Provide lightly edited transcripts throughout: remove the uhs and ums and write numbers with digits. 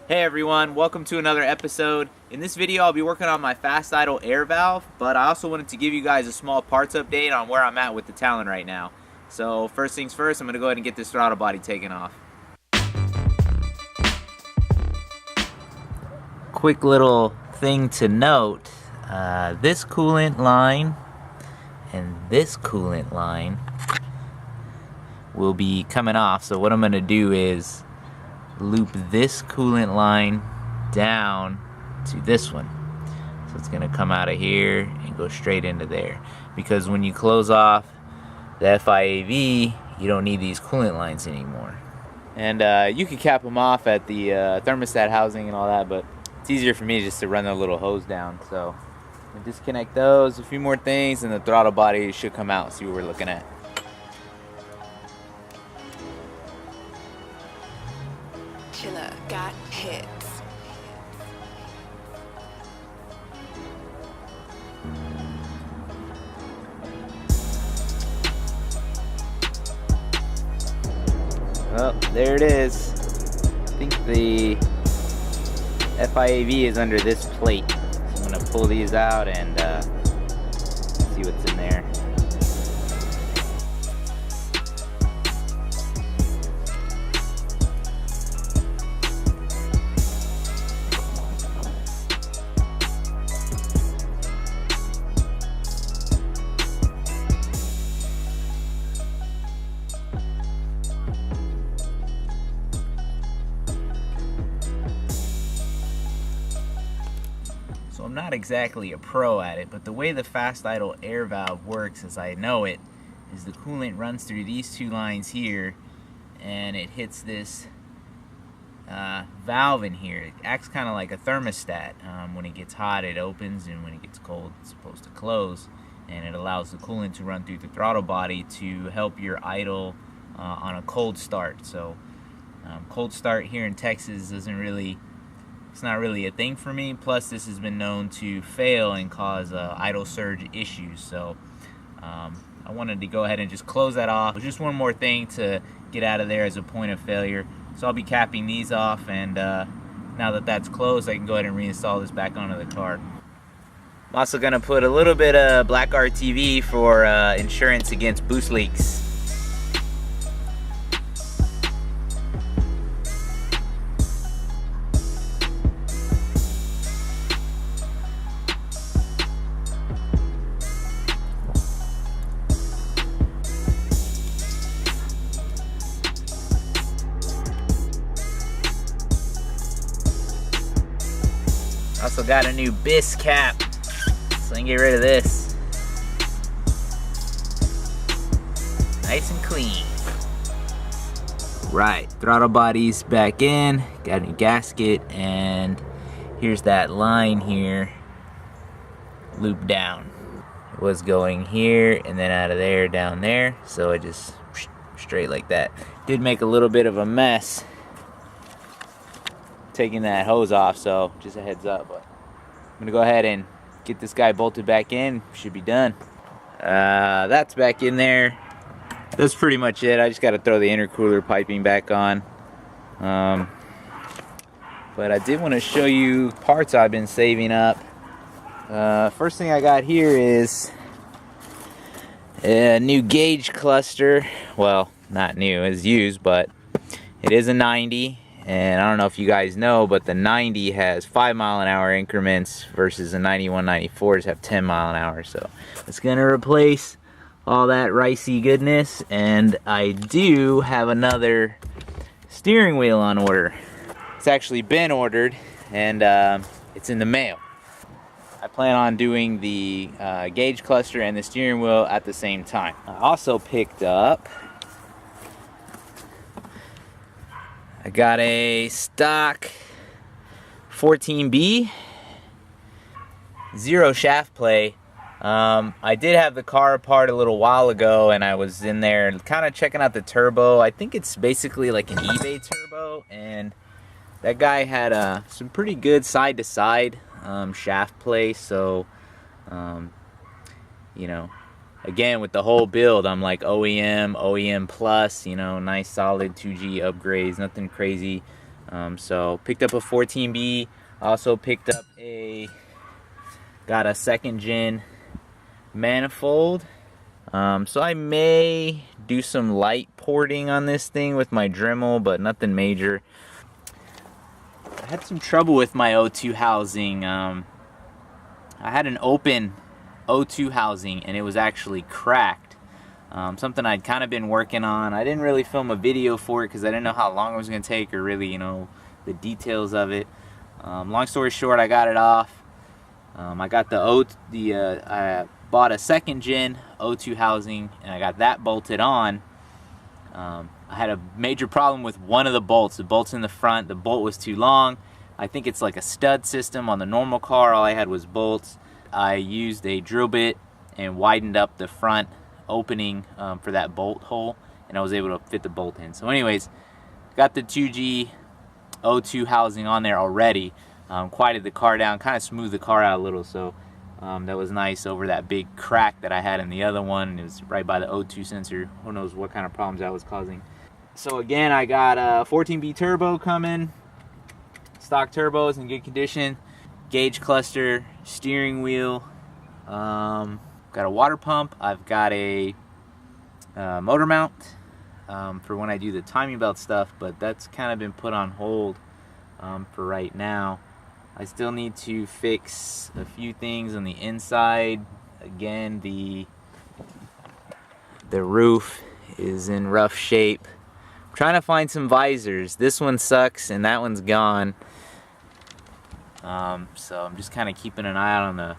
Hey everyone, welcome to another episode. In this video I'll be working on my fast idle air valve, but I also wanted to give you guys a small parts update on where I'm at with the Talon right now. So first things first, I'm going to go ahead and get this throttle body taken off. Quick little thing to note, this coolant line and this coolant line will be coming off. So what I'm going to do is loop this coolant line down to this one. So it's gonna come out of here and go straight into there. Because when you close off the FIAV, you don't need these coolant lines anymore. And you can cap them off at the thermostat housing and all that, but it's easier for me just to run the little hose down. So I disconnect those, a few more things, and the throttle body should come out. See what we're looking at. ChillaGotHits. Well, there it is. I think the FIAV is under this plate. So I'm going to pull these out and see what's in there. So I'm not exactly a pro at it, but the way the fast idle air valve works, as I know it, is the coolant runs through these two lines here and it hits this valve in here. It acts kind of like a thermostat. When it gets hot it opens, and when it gets cold it's supposed to close, and it allows the coolant to run through the throttle body to help your idle on a cold start. So cold start here in Texas it's not really a thing for me. Plus, this has been known to fail and cause idle surge issues. So I wanted to go ahead and just close that off. Just one more thing to get out of there as a point of failure. So I'll be capping these off, and now that that's closed, I can go ahead and reinstall this back onto the car. I'm also going to put a little bit of black RTV for insurance against boost leaks. Also got a new BIS cap, so I can get rid of this. Nice and clean. Right, throttle body's back in, got a new gasket, and here's that line here, looped down. It was going here and then out of there down there, so it just straight like that. Did make a little bit of a mess taking that hose off, so just a heads up. But I'm gonna go ahead and get this guy bolted back in. Should be done. That's back in there. That's pretty much it. I just got to throw the intercooler piping back on. But I did want to show you parts I've been saving up. First thing I got here is a new gauge cluster. Well, not new, it's used, but it is a 90. And I don't know if you guys know, but the 90 has 5-mile-an-hour increments versus the 91, 94s have 10-mile-an-hour. So it's going to replace all that ricey goodness. And I do have another steering wheel on order. It's actually been ordered, and it's in the mail. I plan on doing the gauge cluster and the steering wheel at the same time. I also picked up, I got a stock 14B, zero shaft play. I did have the car apart a little while ago, and I was in there kind of checking out the turbo. I think it's basically like an eBay turbo, and that guy had some pretty good side-to-side shaft play. So, you know, again, with the whole build, I'm like OEM plus, you know, nice solid 2G upgrades, nothing crazy. So picked up a 14B. Also picked up got a 2nd gen manifold. So I may do some light porting on this thing with my Dremel, but nothing major. I had some trouble with my O2 housing. I had an open O2 housing and it was actually cracked. Something I'd kind of been working on. I didn't really film a video for it because I didn't know how long it was going to take or really, you know, the details of it. Long story short, I got it off. I got I bought a 2nd gen O2 housing and I got that bolted on. I had a major problem with one of the bolts in the front. The bolt was too long. I think it's like a stud system. On the normal car, all I had was bolts. I used a drill bit and widened up the front opening for that bolt hole, and I was able to fit the bolt in. So anyways, got the 2G O2 housing on there already. Quieted the car down, kind of smoothed the car out a little, so that was nice over that big crack that I had in the other one. It was right by the O2 sensor. Who knows what kind of problems that was causing. So again, I got a 14B turbo coming. Stock turbos in good condition. Gauge cluster, steering wheel. Got a water pump. I've got a motor mount for when I do the timing belt stuff, but that's kind of been put on hold for right now. I still need to fix a few things on the inside. Again, the roof is in rough shape. I'm trying to find some visors. This one sucks and that one's gone. So I'm just kind of keeping an eye out on the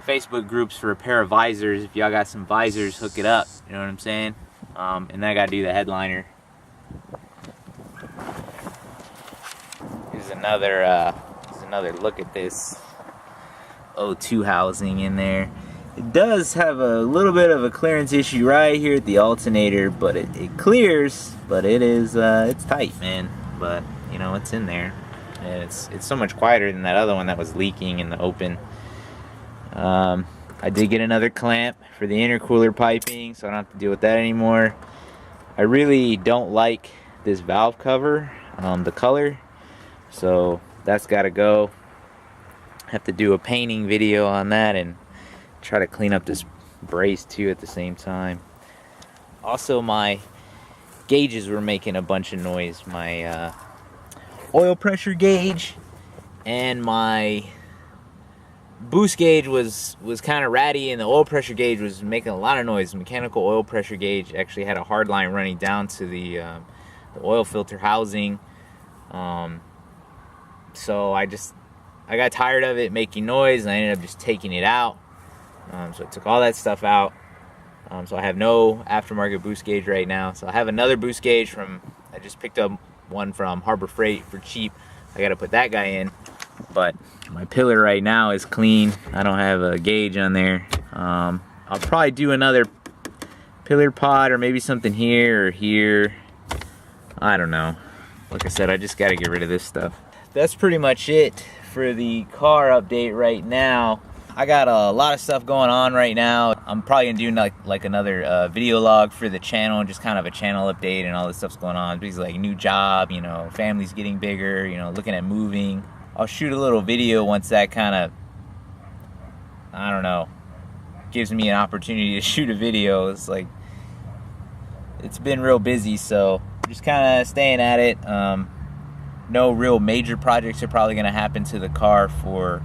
Facebook groups for a pair of visors. If y'all got some visors, hook it up. You know what I'm saying? And then I gotta do the headliner. Here's another look at this O2 housing in there. It does have a little bit of a clearance issue right here at the alternator, but it clears. But it is it's tight, man. But you know, it's in there, and it's so much quieter than that other one that was leaking in the open. I did get another clamp for the intercooler piping, so I don't have to deal with that anymore. I really don't like this valve cover, the color, so that's got to go. I have to do a painting video on that and try to clean up this brace too at the same time. Also, my gauges were making a bunch of noise. My oil pressure gauge and my boost gauge was kind of ratty, and the oil pressure gauge was making a lot of noise. The mechanical oil pressure gauge actually had a hard line running down to the oil filter housing. So I got tired of it making noise, and I ended up just taking it out. So I took all that stuff out. So I have no aftermarket boost gauge right now. So I have another boost gauge I just picked up one from Harbor Freight for cheap. I got to put that guy in. But my pillar right now is clean. I don't have a gauge on there. I'll probably do another pillar pod, or maybe something here or here. I don't know. Like I said, I just got to get rid of this stuff. That's pretty much it for the car update right now. I got a lot of stuff going on right now. I'm probably gonna do like another video log for the channel, just kind of a channel update and all this stuff's going on. Because like new job, you know, family's getting bigger, you know, looking at moving. I'll shoot a little video once that kind of, I don't know, gives me an opportunity to shoot a video. It's like, it's been real busy, so just kind of staying at it. No real major projects are probably going to happen to the car for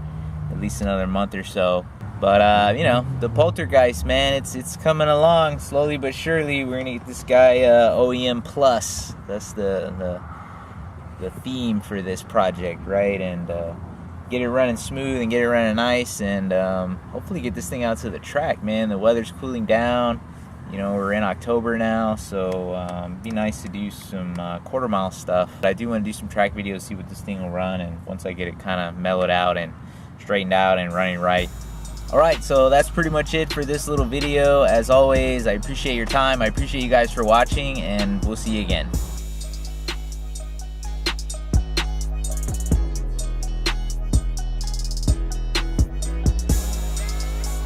at least another month or so. But, you know, the Poltergeist, man, it's coming along slowly but surely. We're going to get this guy OEM Plus. That's the theme for this project, right? And get it running smooth and get it running nice, and hopefully get this thing out to the track, man. The weather's cooling down. You know, we're in October now, so it'd be nice to do some quarter mile stuff. I do want to do some track videos, see what this thing will run, and once I get it kind of mellowed out and straightened out and running right. Alright, so that's pretty much it for this little video. As always, I appreciate your time. I appreciate you guys for watching, and we'll see you again.